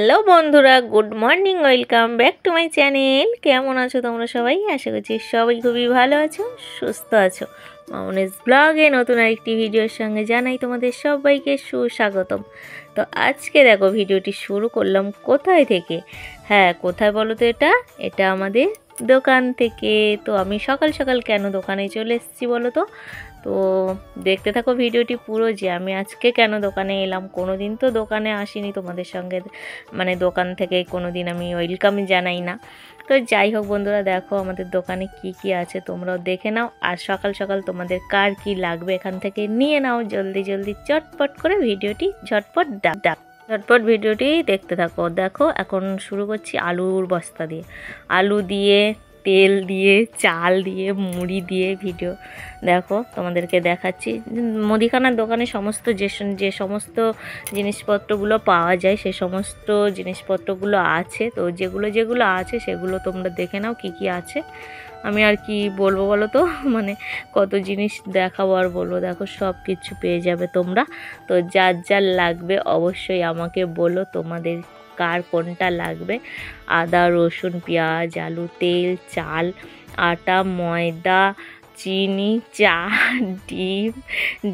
Hello বন্ধুরা, good morning, welcome back to my channel. কেমন আছো তোমরা সবাই? আশা করছি সবাই খুবই ভালো আছো, সুস্থ আছো। মামুনিস ব্লগে নতুন আরেকটি ভিডিওর সঙ্গে জানাই তোমাদের সবাইকে সুস্বাগতম। তো আজকে দেখো ভিডিওটি শুরু করলাম কোথায় থেকে? হ্যাঁ, কোথায় বলো তো? এটা আমাদের দোকান থেকে। তো আমি সকাল সকাল কেন দোকানে চলে এসেছি বলো তো? তো দেখতে থাকো ভিডিওটি পুরো, যে আমি আজকে কেন দোকানে এলাম। কোনো দিন তো দোকানে আসিনি তোমাদের সঙ্গে, মানে দোকান থেকে কোনো দিন আমি ওয়েলকাম জানাই না। তো যাই হোক বন্ধুরা, দেখো আমাদের দোকানে কি কি আছে তোমরাও দেখে নাও। আর সকাল সকাল তোমাদের কার কি লাগবে এখান থেকে নিয়ে নাও জলদি জলদি, চটপট করে ভিডিওটি ঝটপট ঝটপট ভিডিওটি দেখতে থাকো। দেখো এখন শুরু করছি আলুর বস্তা দিয়ে, আলু দিয়ে, তেল দিয়ে, চাল দিয়ে, মুড়ি দিয়ে ভিডিও দেখো তোমাদেরকে দেখাচ্ছি। মুদিখানার দোকানে সমস্ত যে সমস্ত জিনিসপত্রগুলো পাওয়া যায় সে সমস্ত জিনিসপত্রগুলো আছে। তো যেগুলো যেগুলো আছে সেগুলো তোমরা দেখে নাও কি কি আছে। আমি আর কি বলবো বলো তো, মানে কত জিনিস দেখাবো আর বলবো। দেখো সব কিছু পেয়ে যাবে তোমরা। তো যার যার লাগবে অবশ্যই আমাকে বলো তোমাদের কার কোনটা লাগবে। আদা, রসুন, পেঁয়াজ, আলু, তেল, চাল, আটা, ময়দা, চিনি, চা, ডিম,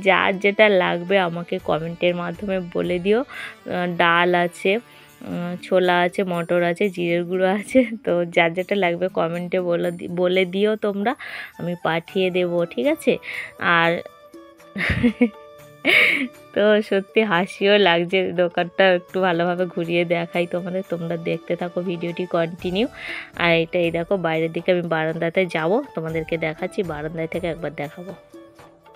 যার যেটা লাগবে আমাকে কমেন্টের মাধ্যমে বলে দিও। ডাল আছে, ছোলা আছে, মটর আছে, জিরের গুঁড়ো আছে। তো যার যেটা লাগবে কমেন্টে বলে দিও তোমরা, আমি পাঠিয়ে দেবো, ঠিক আছে? আর তো সত্যি হাসিও লাগছে, দোকানটা একটু ভালোভাবে ঘুরিয়ে দেখাই তোমাদের, তোমরা দেখতে থাকো ভিডিওটি কন্টিনিউ। আর এই দেখো বাইরের দিকে আমি বারান্দাতে যাব, তোমাদেরকে দেখাচ্ছি, বারান্দায় থেকে একবার দেখাবো।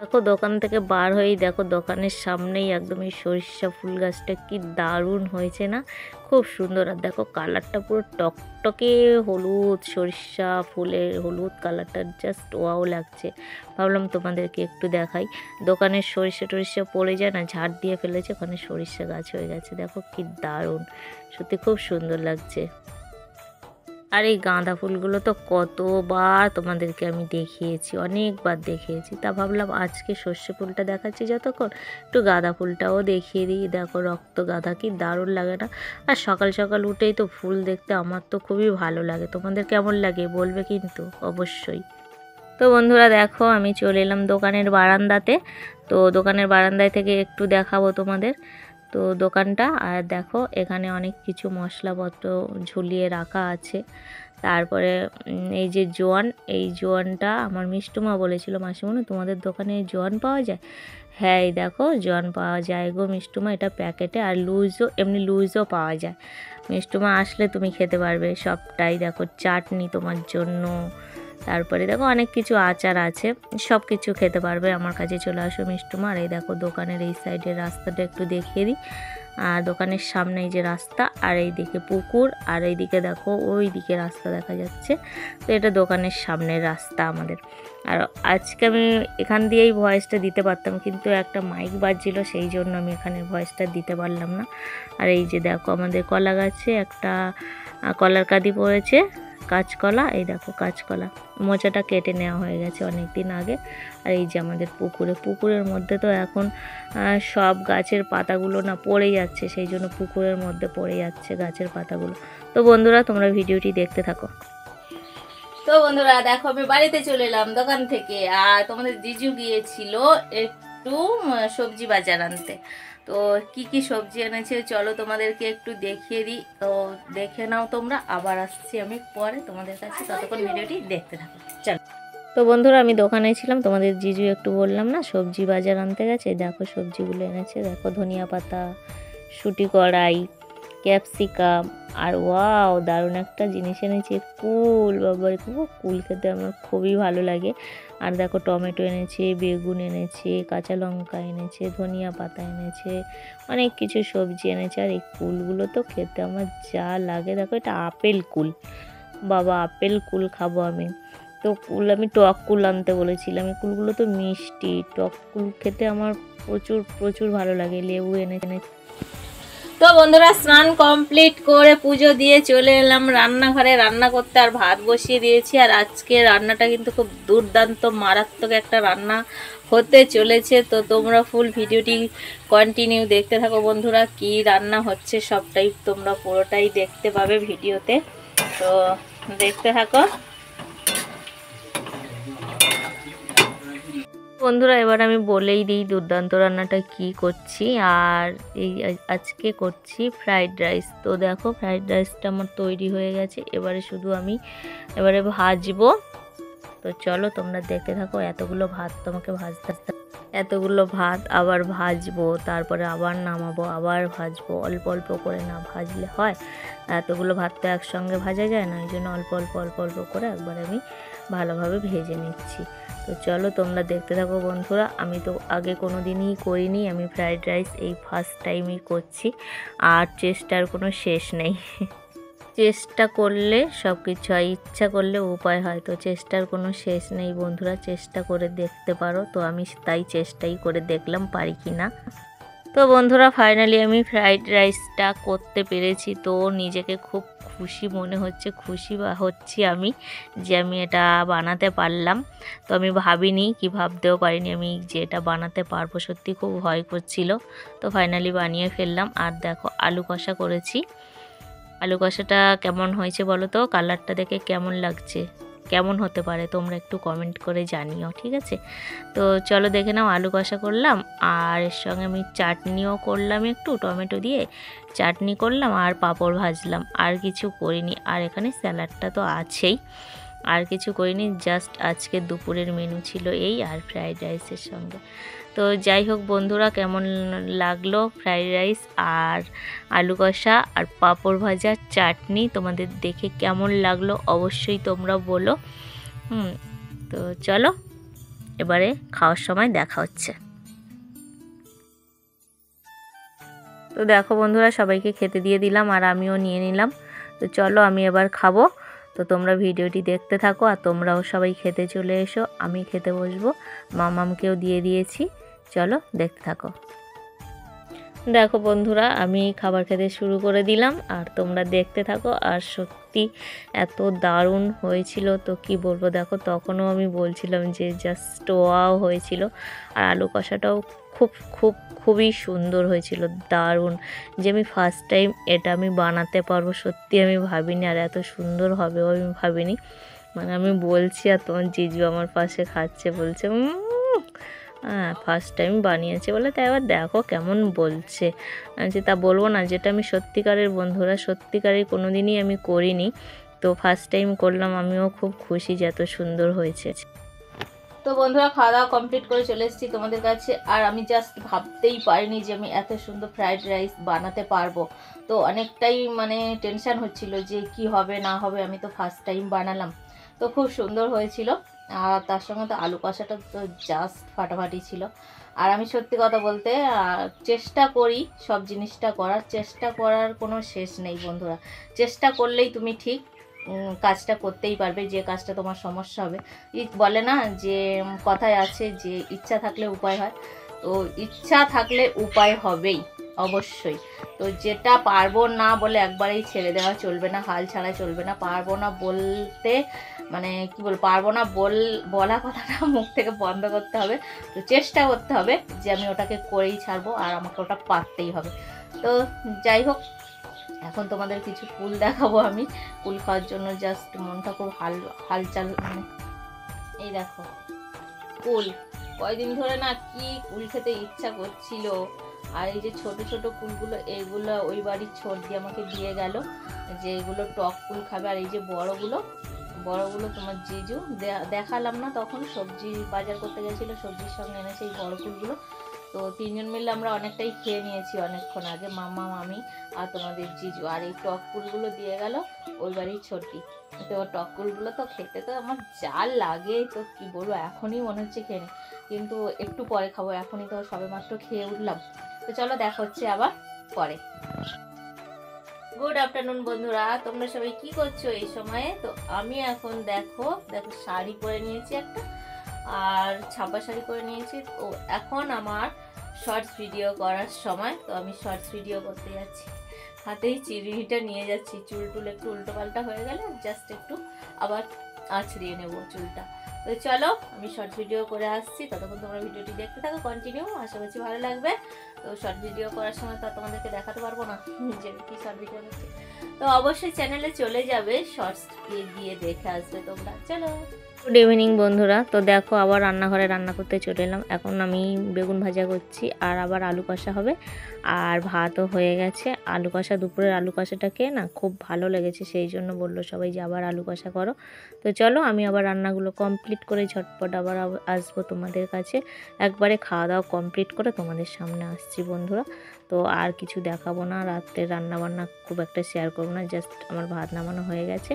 দেখো দোকান থেকে বার হয়েই দেখো দোকানের সামনেই একদম এই সরিষা ফুল গাছটা কি দারুণ হয়েছে না? খুব সুন্দর। আর দেখো কালারটা পুরো টকটকে হলুদ, সরিষা ফুলের হলুদ কালারটা জাস্ট ওয়াও লাগছে। ভাবলাম তোমাদেরকে একটু দেখাই। দোকানের সরিষা টরিষা পড়ে যায় না, ঝাড় দিয়ে ফেলেছে, ওখানে সরিষা গাছ হয়ে গেছে। দেখো কি দারুণ, সত্যি খুব সুন্দর লাগছে। আর এই গাঁদা ফুলগুলো তো কতবার তোমাদেরকে আমি দেখিয়েছি, অনেকবার দেখিয়েছি। তা ভাবলাম আজকে সর্ষে ফুলটা দেখাচ্ছি যতক্ষণ, একটু গাঁদা ফুলটাও দেখিয়ে দিই। দেখো রক্ত গাঁদা, কি দারুণ লাগে না? আর সকাল সকাল উঠেই তো ফুল দেখতে আমার তো খুবই ভালো লাগে। তোমাদের কেমন লাগে বলবে কিন্তু অবশ্যই। তো বন্ধুরা দেখো আমি চলে এলাম দোকানের বারান্দাতে। তো দোকানের বারান্দায় থেকে একটু দেখাবো তোমাদের তো দোকানটা। আর দেখো এখানে অনেক কিছু মশলাপত্র ঝুলিয়ে রাখা আছে। তারপরে এই যে জোয়ান, এই জোয়ানটা আমার মিষ্টুমা বলেছিল, মাসিমণি তোমাদের দোকানে জোয়ান পাওয়া যায়? হ্যাঁ এই দেখো জোয়ান পাওয়া যায় গো মিষ্টুমা, এটা প্যাকেটে। আর লুজও, এমনি লুজও পাওয়া যায়। মিষ্টুমা আসলে তুমি খেতে পারবে সবটাই। দেখো চাটনি তোমার জন্য, তারপরে দেখো অনেক কিছু আচার আছে, সব কিছু খেতে পারবে। আমার কাছে চলে আসো মিষ্টুমা। আর এই দেখো দোকানের এই সাইডের রাস্তাটা একটু দেখিয়ে দিই। আর দোকানের সামনে এই যে রাস্তা, আর এই দিকে পুকুর, আর এই দিকে দেখো ওই দিকে রাস্তা দেখা যাচ্ছে। তো এটা দোকানের সামনের রাস্তা আমাদের। আর আজকে আমি এখান দিয়েই ভয়েসটা দিতে পারতাম, কিন্তু একটা মাইক বাজছিল, সেই জন্য আমি এখানে ভয়েসটা দিতে পারলাম না। আর এই যে দেখো আমাদের কলা গাছে একটা কলার কাঁদি পড়েছে, কাঁচকলা। এই দেখো কাঁচকলা, মোচাটা কেটে নেওয়া হয়ে গেছে অনেক দিন আগে। আর এই যে আমাদের পুকুরের মধ্যে তো এখন সব গাছের পাতাগুলো না পড়ে যাচ্ছে, সেই জন্য পুকুরের মধ্যে পড়ে যাচ্ছে গাছের পাতাগুলো। তো বন্ধুরা তোমরা ভিডিওটি দেখতে থাকো। তো বন্ধুরা দেখো আমি বাড়িতে চলে এলাম দোকান থেকে। আর তোমাদের জিজু গিয়েছিল একটু সবজি বাজার আনতে। তো কি কি সবজি এনেছে চলো তোমাদেরকে একটু দেখিয়ে দিই। তো দেখে নাও তোমরা, আবার আসছি আমি পরে তোমাদের কাছে, ততক্ষণ ভিডিওটি দেখতে থাকো চলো। তো বন্ধুরা আমি দোকানে ছিলাম, তোমাদের জিজু একটু বললাম না সবজি বাজার আনতে গেছে। দেখো সবজিগুলো এনেছে, দেখো ধনিয়া পাতা, শুঁটি কড়াই, ক্যাপসিকাম, আর ওয়াও দারুণ একটা জিনিস এনেছে কুল। বাবার কুল খেতে আমার খুবই ভালো লাগে। আর দেখো টমেটো এনেছে, বেগুন এনেছে, কাঁচা লঙ্কা এনেছে, ধনিয়া পাতা এনেছে, অনেক কিছু সবজি এনেছে। আর এই কুলগুলো তো খেতে আমার যা লাগে। দেখো এটা আপেল কুল, বাবা আপেল কুল খাবো আমি। তো কুল আমি টক কুল আনতে বলেছিলাম, এই কুলগুলো তো মিষ্টি, টক কুল খেতে আমার প্রচুর প্রচুর ভালো লাগে। লেবু এনেছে। তো বন্ধুরা স্নান কমপ্লিট করে পুজো দিয়ে চলে এলাম রান্নাঘরে রান্না করতে, আর ভাত বসিয়ে দিয়েছি। আর আজকে রান্নাটা কিন্তু খুব দুর্দান্ত মারাত্মক একটা রান্না হতে চলেছে। তো তোমরা ফুল ভিডিওটি কন্টিনিউ দেখতে থাকো বন্ধুরা, কি রান্না হচ্ছে সবটাই তোমরা পুরোটাই দেখতে পাবে ভিডিওতে। তো দেখতে থাকো বন্ধুরা। এবার আমি বলেই দিই দুর্দান্ত রান্নাটা কি করছি। আর এই আজকে করছি ফ্রাইড রাইস। তো দেখো ফ্রাইড রাইসটা আমার তৈরি হয়ে গেছে, এবারে শুধু আমি ভাজবো। তো চলো তোমরা দেখতে থাকো। এতগুলো ভাত তোমাকে ভাজতে, এতগুলো ভাত আবার ভাজবো, তারপরে আবার নামাবো, আবার ভাজবো। অল্প অল্প করে না ভাজলে হয়, এতগুলো ভাত তো একসঙ্গে ভাজা যায় না, এই জন্য অল্প অল্প অল্প অল্প করে একবার আমি ভালোভাবে ভেজে নিচ্ছি। তো চলো তোমরা দেখতে থাকো বন্ধুরা। আমি তো আগে কোনো দিনই করিনি, আমি ফ্রাইড রাইস এই ফার্স্ট টাইমই করছি। আর চেষ্টার কোনো শেষ নেই। চেষ্টা করলে সব কিছু হয়, ইচ্ছা করলে উপায় হয়। তো চেষ্টার কোনো শেষ নেই বন্ধুরা, চেষ্টা করে দেখতে পারো। তো আমি তাই চেষ্টাই করে দেখলাম পারি কি না। তো বন্ধুরা ফাইনালি আমি ফ্রাইড রাইসটা করতে পেরেছি। তো নিজেকে খুব খুশি মনে হচ্ছে, খুশি হচ্ছি আমি যে আমি এটা বানাতে পারলাম। তো আমি ভাবিনি, কি ভাবতেও পারিনি আমি যে এটা বানাতে পারবো, সত্যি খুব ভয় করছিল। তো ফাইনালি বানিয়ে ফেললাম। আর দেখো আলু কষা করেছি। আলু কষাটা কেমন হয়েছে বলো তো, কালারটা দেখে কেমন লাগছে, কেমন হতে পারে তোমরা একটু কমেন্ট করে জানিও, ঠিক আছে? তো চলো দেখে নাও, আলু কষা করলাম আর এর সঙ্গে আমি চাটনিও করলাম, একটু টমেটো দিয়ে চাটনি করলাম আর পাঁপড় ভাজলাম। আর কিছু করিনি। আর এখানে স্যালাডটা তো আছেই, আর কিছু করিনি। জাস্ট আজকে দুপুরের মেনু ছিল এই, আর ফ্রাইড রাইসের সঙ্গে। তো যাই হোক বন্ধুরা, কেমন লাগলো ফ্রাইড রাইস আর আলু কষা আর পাঁপড় ভাজা চাটনি, তোমাদের দেখে কেমন লাগলো অবশ্যই তোমরা বলো। তো চলো এবারে খাওয়ার সময় দেখা হচ্ছে। তো দেখো বন্ধুরা সবাইকে খেতে দিয়ে দিলাম আর আমিও নিয়ে নিলাম। তো চলো আমি এবার খাবো। তো তোমরা ভিডিওটি দেখতে থাকো আর তোমরাও সবাই খেতে চলে এসো, আমি খেতে বসবো। মামামকেও দিয়ে দিয়েছি, চলো দেখতে থাকো। দেখো বন্ধুরা আমি খাবার খেতে শুরু করে দিলাম আর তোমরা দেখতে থাকো। আর সত্যি এত দারুণ হয়েছিল, তো কি বলবো। দেখো তখনও আমি বলছিলাম যে জাস্ট ওয়াও হয়েছিল। আর আলু কষাটাও খুবই সুন্দর হয়েছিল, দারুণ। যে আমি ফার্স্ট টাইম এটা আমি বানাতে পারবো, সত্যি আমি ভাবিনি। আর এত সুন্দর হবেও আমি ভাবিনি। মানে আমি বলছি আর তোমার জিজু আমার পাশে খাচ্ছে, বলছে হ্যাঁ ফার্স্ট টাইম বানিয়েছে বলে। তাই এবার দেখো কেমন বলছে, যে তা বলবো না, যেটা আমি সত্যিকারের বন্ধুরা সত্যিকারের কোনো দিনই আমি করিনি। তো ফার্স্ট টাইম করলাম, আমিও খুব খুশি যে এত সুন্দর হয়েছে। তো বন্ধুরা খাওয়া দাওয়া কমপ্লিট করে চলে এসেছি তোমাদের কাছে। আর আমি জাস্ট ভাবতেই পারিনি যে আমি এত সুন্দর ফ্রাইড রাইস বানাতে পারবো। তো অনেকটাই মানে টেনশন হচ্ছিল যে কি হবে না হবে, আমি তো ফার্স্ট টাইম বানালাম। তো খুব সুন্দর হয়েছিল। আর তার সঙ্গে তো আলু কষাটা তো জাস্ট ফাটাফাটি ছিল। আর আমি সত্যি কথা বলতে চেষ্টা করি সব জিনিসটা করার, চেষ্টা করার কোনো শেষ নেই বন্ধুরা। চেষ্টা করলেই তুমি ঠিক কাজটা করতেই পারবে, যে কাজটা তোমার সমস্যা হবে। বলে না যে কথায় আছে যে ইচ্ছা থাকলে উপায় হয়, তো ইচ্ছা থাকলে উপায় হবেই অবশ্যই। তো যেটা পারবো না বলে একবারেই ছেড়ে দেওয়া চলবে না, হাল ছাড়া চলবে না। পারবো না বলতে মানে কি বল, পারবো না বলা কথাটা মুখ থেকে বন্ধ করতে হবে। তো চেষ্টা করতে হবে যে আমি ওটাকে করেই ছাড়বো, আর আমাকে ওটা পারতেই হবে। তো যাই হোক, এখন তোমাদের কিছু কুল দেখাবো আমি। কুল খাওয়ার জন্য জাস্ট মনটা খুব হালচাল। এই দেখো কুল, কয়দিন ধরে না কি কুল খেতে ইচ্ছা করছিল। আর এই যে ছোট ছোট কুলগুলো, এইগুলো ওই বাড়ির ছোট দিয়ে আমাকে দিয়ে গেল, যে এগুলো টক কুল খাবে। আর এই যে বড়গুলো তোমার জিজু দেখালাম না তখন, সবজি বাজার করতে গেছিলো, সবজির সঙ্গে এনেছে এই বড় কুলগুলো। তো তিনজন মিলে আমরা অনেকটাই খেয়ে নিয়েছি অনেকক্ষণ আগে, মামা মামি আর তোমাদের জিজু। আর এই টক কুলগুলো দিয়ে গেল ওই বাড়ির ছোটি। তো টক কুলগুলো তো খেতে তো আমার যা লাগে, তো কি বলবো, এখনই মনে হচ্ছে খেয়ে নিই, কিন্তু একটু পরে খাবো, এখনই তো সবে মাত্র খেয়ে উঠলাম। তো চলো দেখা হচ্ছে আবার পরে। গুড আফটারনুন বন্ধুরা, তোমরা সবাই কি করছো এই সময়ে? তো আমি এখন দেখো শাড়ি পরে নিয়েছি একটা, আর ছাপা শাড়ি পরে নিয়েছি। তো এখন আমার শর্টস ভিডিও করার সময়। তো আমি শর্টস ভিডিও করতে যাচ্ছি, হাতেই চিরুনিটা নিয়ে যাচ্ছি। চুল টুল একটু উল্টো পাল্টা হয়ে গেলে জাস্ট একটু আবার আছড়িয়ে নেব চুলটা। তো চলো আমি শর্ট ভিডিও করে আসছি, ততক্ষণ তোমরা ভিডিওটি দেখতে থাকো কন্টিনিউ, আশা করছি ভালো লাগবে। তো শর্ট ভিডিও করার সময় তো তোমাদেরকে দেখাতে পারবো না যে কি শর্ট ভিডিও করছি, তো অবশ্যই চ্যানেলে চলে যাবে, শর্টস গিয়ে দেখে আসবে তোমরা। চলো। গুড ইভিনিং বন্ধুরা। তো দেখো আবার রান্নাঘরে রান্না করতে চলে এলাম। এখন আমি বেগুন ভাজা করছি আর আবার আলু কষা হবে, আর ভাতও হয়ে গেছে। আলু কষা, দুপুরের আলু কষাটা খেয়ে না খুব ভালো লেগেছে, সেই জন্য বললো সবাই যে আবার আলু কষা করো। তো চলো আমি আবার রান্নাগুলো কমপ্লিট করে ঝটপট আবার আসবো তোমাদের কাছে। একবারে খাওয়া দাওয়া কমপ্লিট করে তোমাদের সামনে আসছি বন্ধুরা। তো আর কিছু দেখাবো না, রাত্রে রান্নাবান্না খুব একটা শেয়ার করবো না, জাস্ট আমার ভাত নামানো হয়ে গেছে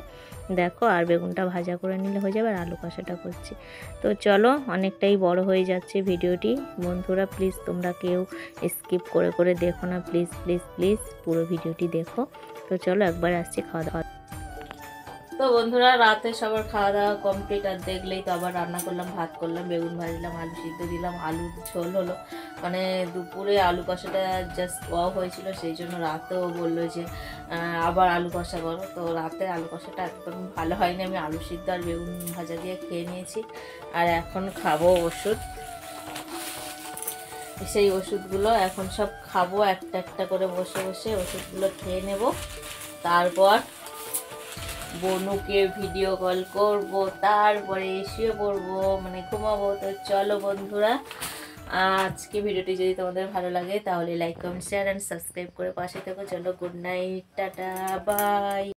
দেখো, আর বেগুনটা ভাজা করে নিলে হয়ে যাবে, আর আলু কষাটা করছি। তো চলো, অনেকটাই বড় হয়ে যাচ্ছে ভিডিওটি বন্ধুরা, প্লিজ তোমরা কেউ স্কিপ করে করে দেখো না, প্লিজ প্লিজ প্লিজ পুরো ভিডিওটি দেখো। তো চলো একবার আসছি খাওয়া দাওয়া। তো বন্ধুরা রাতে সবার খাওয়া দাওয়া কমপ্লিট, আর দেখলেই তো আবার রান্না করলাম, ভাত করলাম, বেগুন ভাজলাম, আলু সিদ্ধ দিলাম, আলু ঝোল হলো। মানে দুপুরে আলু কষাটা জাস্ট ওয়াও হয়েছিল, সেই জন্য রাতেও বললো যে আবার আলু কষা করো। তো রাতে আলু কষাটা একদম ভালো হয়নি, আমি আলু সিদ্ধ আর বেগুন ভাজা দিয়ে খেয়ে নিয়েছি। আর এখন খাবো ওষুধ, সেই ওষুধগুলো এখন সব খাবো একটা একটা করে বসে বসে ওষুধগুলো খেয়ে নেব। তারপর বনুকে ভিডিও কল করব, তারপরে শুয়ে পড়বো, মানে ঘুমাবো। তো চলো বন্ধুরা, আজকে ভিডিওটি যদি তোমাদের ভালো লাগে তাহলে like comment share and subscribe করে পাশে থেকো। চলো গুড নাইট, টাটা, বাই।